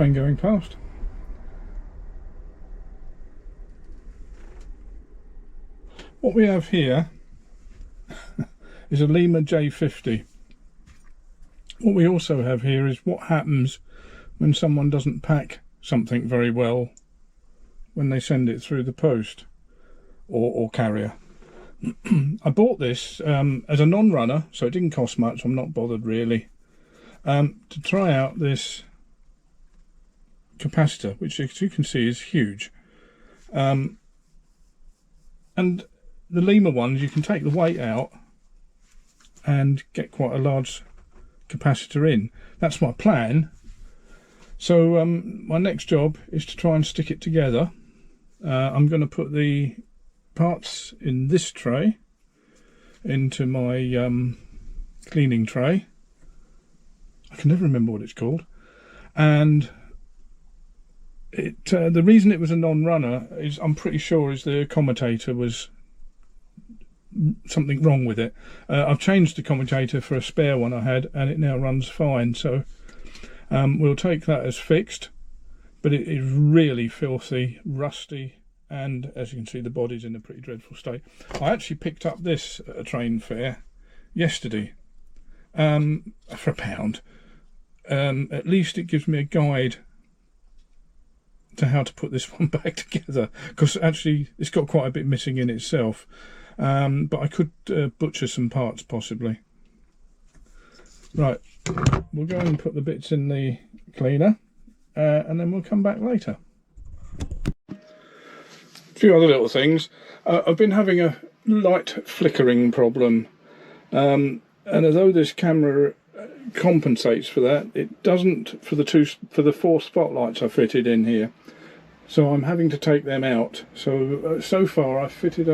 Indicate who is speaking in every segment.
Speaker 1: train going past. What we have here is a Lima J50. What we also have here is what happens when someone doesn't pack something very well when they send it through the post or carrier. I bought this as a non-runner, so it didn't cost much. I'm not bothered really, to try out this capacitor, which as you can see is huge. And the Lima ones, you can take the weight out and get quite a large capacitor in. That's my plan. So my next job is to try and stick it together. I'm going to put the parts in this tray into my cleaning tray. I can never remember what it's called. And the reason it was a non-runner is, I'm pretty sure, is the commutator was something wrong with it. I've changed the commutator for a spare one I had, and it now runs fine. So we'll take that as fixed, but it is really filthy, rusty, and as you can see, the body's in a pretty dreadful state. I actually picked up this at a train fair yesterday for £1. At least it gives me a guide to how to put this one back together, because actually it's got quite a bit missing in itself. But I could butcher some parts possibly. Right, we'll go and put the bits in the cleaner, and then we'll come back later. A few other little things. I've been having a light flickering problem, and although this camera compensates for that, it doesn't for the 4 spotlights I fitted in here. So I'm having to take them out. So far I've fitted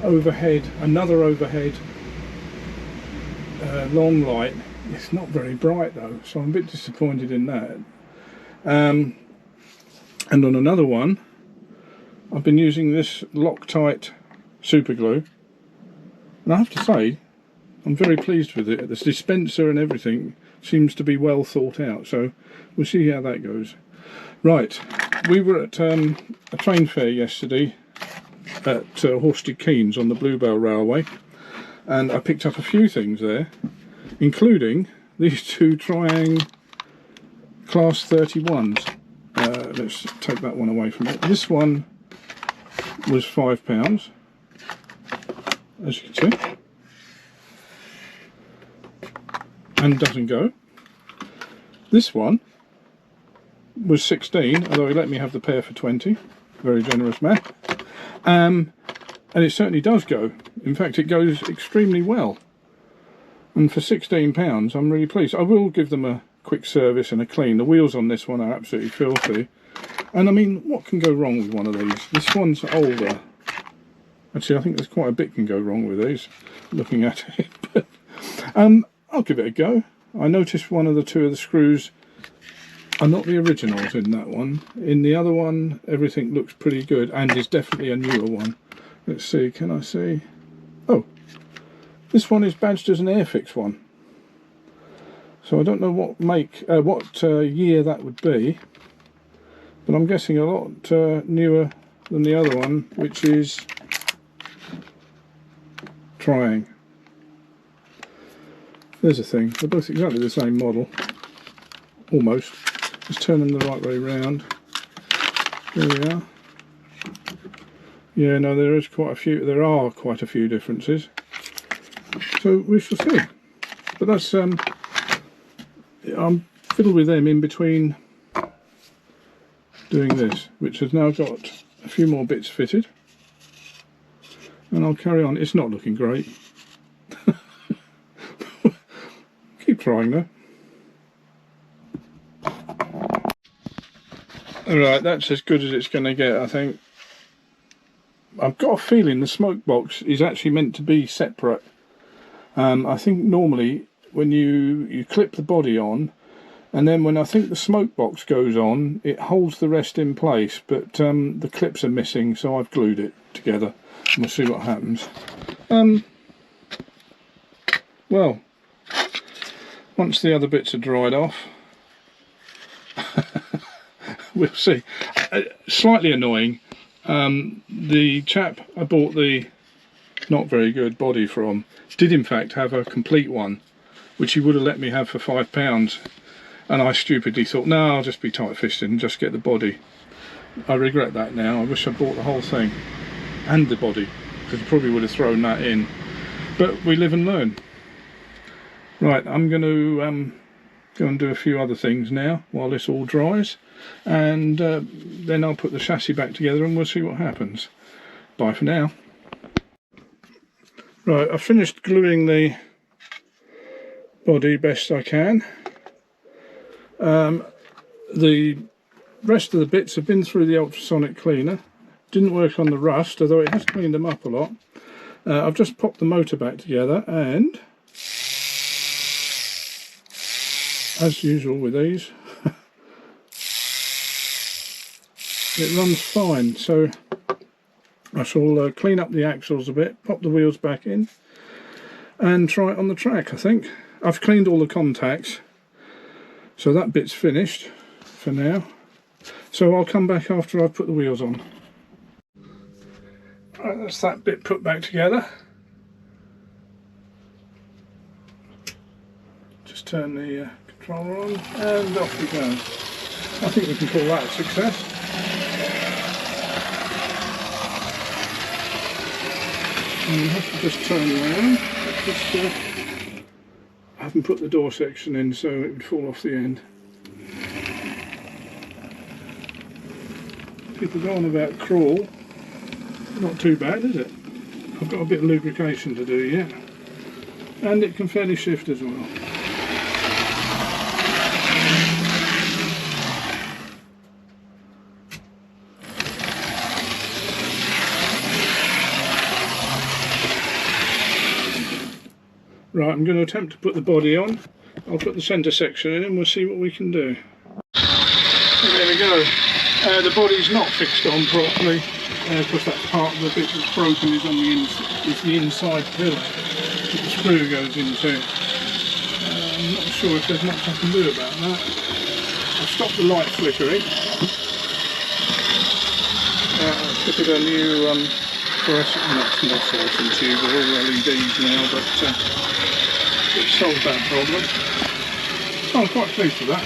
Speaker 1: another overhead long light. It's not very bright though, so I'm a bit disappointed in that. And on another one, I've been using this Loctite super glue, and I have to say I'm very pleased with it. The dispenser and everything seems to be well thought out, so we'll see how that goes. Right, we were at a train fair yesterday at Horsted Keynes on the Bluebell Railway, and I picked up a few things there, including these 2 Triang Class 31s. Let's take that one away from it. This one was £5, as you can see, and doesn't go. This one was 16, although he let me have the pair for 20. Very generous man. And it certainly does go. In fact, it goes extremely well. And for £16, I'm really pleased. I will give them a quick service and a clean. The wheels on this one are absolutely filthy. And I mean, what can go wrong with one of these? This one's older. Actually, I think there's quite a bit can go wrong with these, looking at it. But I'll give it a go. I noticed one of the 2 of the screws are not the originals in that one. In the other one, everything looks pretty good, and is definitely a newer one. Let's see, can I see? Oh, this one is badged as an Airfix one. So I don't know what year that would be, but I'm guessing a lot newer than the other one, which is Triang. There's a thing. They're both exactly the same model, almost. Let's turn them the right way round. There we are. Yeah, no, there are quite a few differences. So we shall see. But that's I'm fiddled with them in between doing this, which has now got a few more bits fitted. And I'll carry on. It's not looking great. Keep trying though. Alright, that's as good as it's going to get, I think. I've got a feeling the smoke box is actually meant to be separate. I think normally when you clip the body on, and then when I think the smoke box goes on, it holds the rest in place, but the clips are missing, so I've glued it together, and we'll see what happens. Well, once the other bits are dried off, we'll see. Slightly annoying. The chap I bought the not very good body from did in fact have a complete one, which he would have let me have for £5, and I stupidly thought, no, I'll just be tight-fisted and just get the body. I regret that now. I wish I bought the whole thing and the body, because I probably would have thrown that in, but we live and learn. Right, I'm going to go and do a few other things now while this all dries, and then I'll put the chassis back together and we'll see what happens. Bye for now. Right, I've finished gluing the body best I can. The rest of the bits have been through the ultrasonic cleaner. Didn't work on the rust, although it has cleaned them up a lot. I've just popped the motor back together, and as usual with these, it runs fine. So I shall clean up the axles a bit, pop the wheels back in, and try it on the track. I think I've cleaned all the contacts, so that bit's finished for now. So I'll come back after I've put the wheels on. Right, that's that bit put back together. Just turn the controller on and off we go. I think we can call that a success. And we have to just turn around. I haven't put the door section in, so it would fall off the end. People go on about crawl. Not too bad, is it? I've got a bit of lubrication to do yet, and it can fairly shift as well. Right, I'm going to attempt to put the body on. I'll put the centre section in and we'll see what we can do. And there we go. The body's not fixed on properly, because that part of the bit that's broken is on the inside pillar that the screw goes into. I'm not sure if there's much I can do about that. I've stopped the light flickering. I've fitted a new fluorescent, not fluorescent tube, they're all LEDs now, but it solved that problem. So I'm quite pleased with that.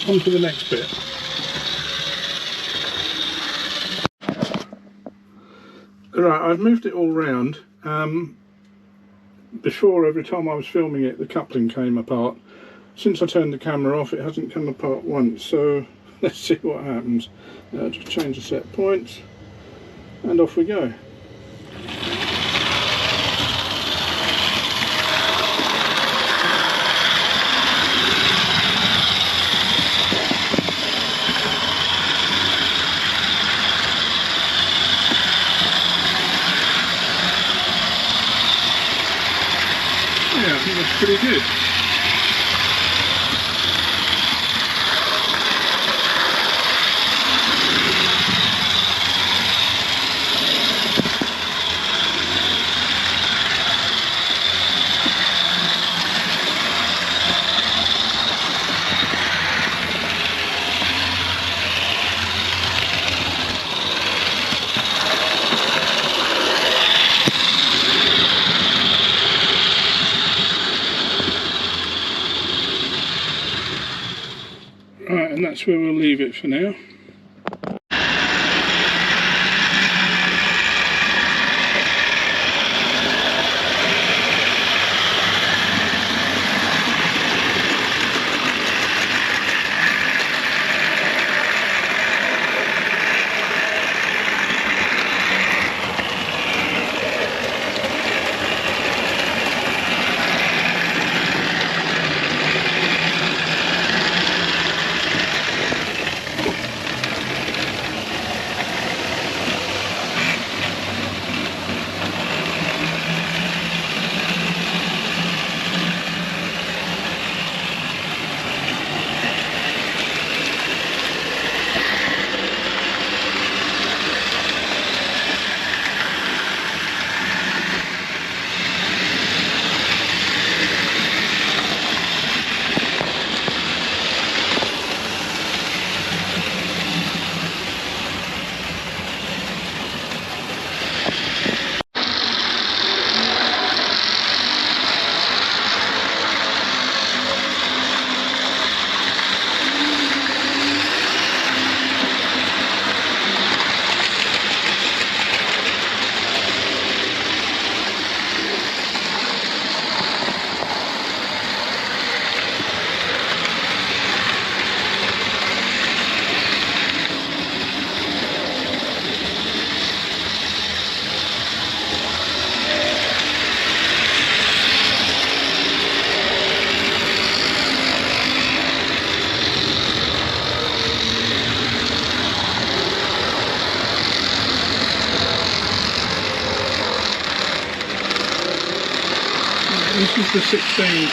Speaker 1: On to the next bit. Right, I've moved it all round. Before, every time I was filming it, the coupling came apart. Since I turned the camera off, it hasn't come apart once, so let's see what happens. Just change the set points, and off we go. Yeah, I think that's pretty good. Right, and that's where we'll leave it for now. this is the £16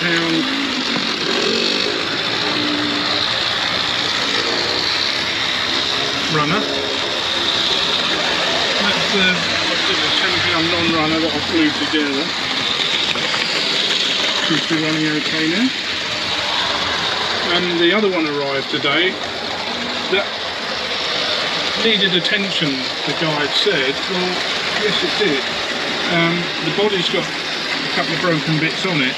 Speaker 1: runner. That's the £10 non-runner that I've glued together. Seems to be running okay now. And the other one arrived today that needed attention, the guide said. Well, yes it did. The body's got a couple of broken bits on it,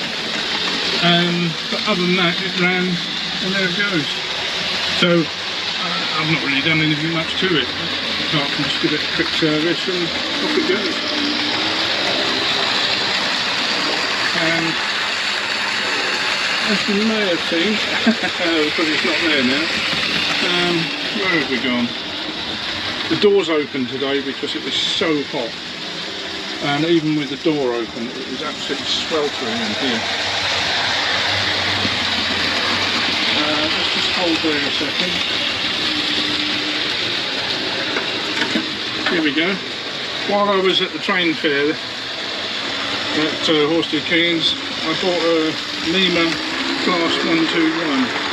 Speaker 1: but other than that it ran, and there it goes. So I've not really done anything much to it, apart from just give it a quick service and off it goes. And as you may have seen, because it's not there now, where have we gone? The door's open today because it was so hot, and even with the door open it was absolutely sweltering in here. Let's just hold there a second. Here we go. While I was at the train fair at Horsted Keynes, I bought a Lima Class 121.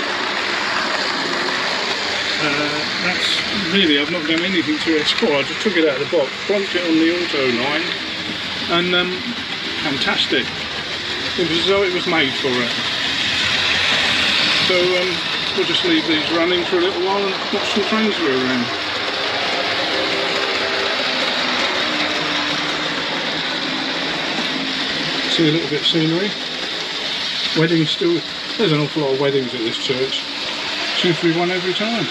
Speaker 1: That's really, I've not done anything to it at all. I just took it out of the box, plonked it on the auto line, and fantastic. It was as though it was made for it. So we'll just leave these running for a little while and watch some trains go around. See a little bit of scenery. Weddings still, there's an awful lot of weddings at this church. Seems to be one every time.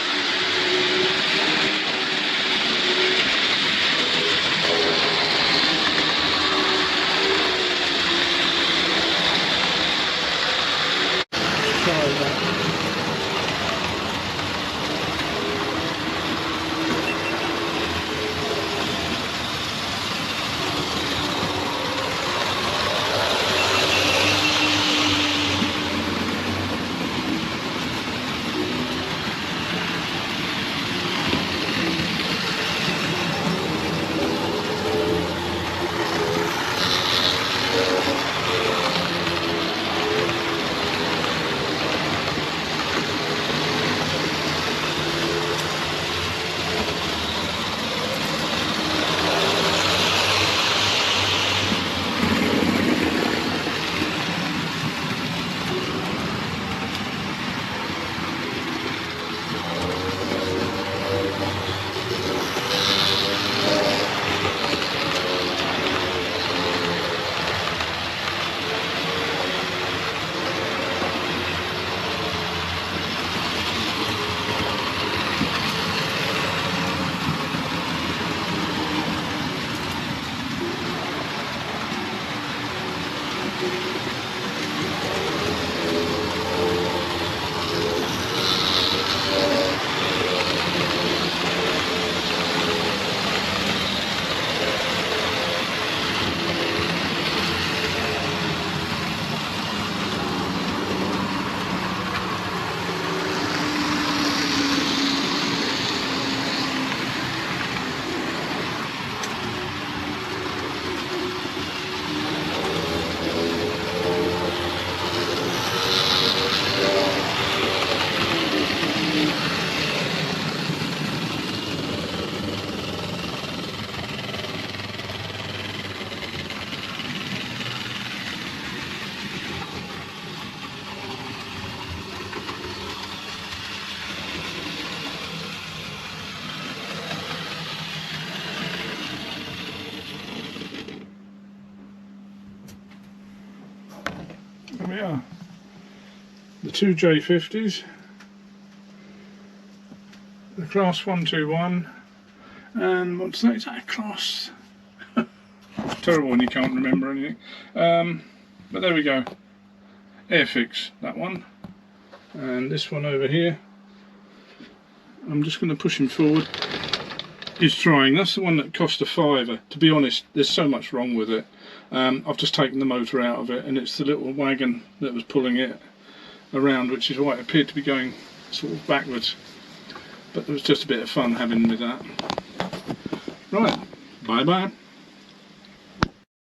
Speaker 1: Try that. There we are. The two J50s, the Class 121, and what's that? Is that a Class? Terrible when you can't remember anything. But there we go. Airfix, that one. And this one over here, I'm just going to push him forward. He's trying. That's the one that cost a £5. To be honest, there's so much wrong with it. I've just taken the motor out of it, and it's the little wagon that was pulling it around, which is why it appeared to be going sort of backwards. But there was just a bit of fun having with that. Right, bye bye.